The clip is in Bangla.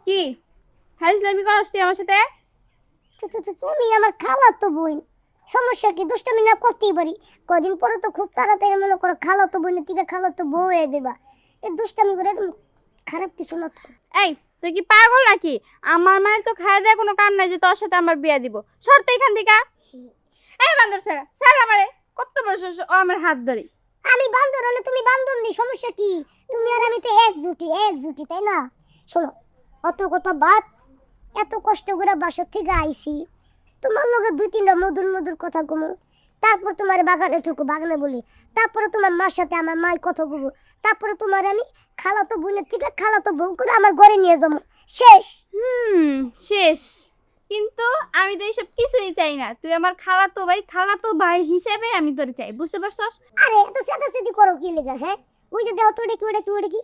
কি হাইজলামি করস তুই আমার সাথে? তুমি আমার খালাতো বোন, সমস্যা কি? দুষ্টামি না করতেই পারি। কদিন পরে তো খুব তাড়াতাড়ি মনে করো খালাতো বোনের থেকে খালাতো বউ হয়ে দেবা। এই দুষ্টামি করে তুমি খারাপ কিছু না তো। এই তুই কি পাগল নাকি? আমার মায়ের তো খাওয়া দেয় কোনো কাম নাই যে তোর সাথে আমার বিয়া দিব। সর তো এখান থেকে। এই বান্দর ছাড়া ছাড় আমারে। কত বড় সাহস ও আমার হাত ধরে। আমি বান্ধর হলে তুমি বান্ধন নি, সমস্যা কি? তুমি আর আমি তো এক জুটি, তাই না? শোনো, অত কথা বাদ। এত কষ্ট করে বাসা থেকে আইছি, তোমার লগে দুই তিনটা মধুর মধুর কথা কমু, তারপর তোমার বাগানে ঢুকো, বাগানে বলি, তারপরে তোমার মার সাথে আমার মায়ের কথা কব, তারপরে তোমার আমি খালাতো বোনের থেকে খালাতো বোন করে আমার ঘরে নিয়ে যাবো। শেষ। হুম, শেষ। কিন্তু আমি তো এইসব কিছুই চাই না। তুই আমার খালাতো ভাই হিসেবে আমি তোরে চাই, বুঝতে পারছস? আরে এত সাদাসিদি করো কি লেগে? হ্যাঁ, ওই যে দেহ তো ওটা কি, ওটা কি, ওটা কি?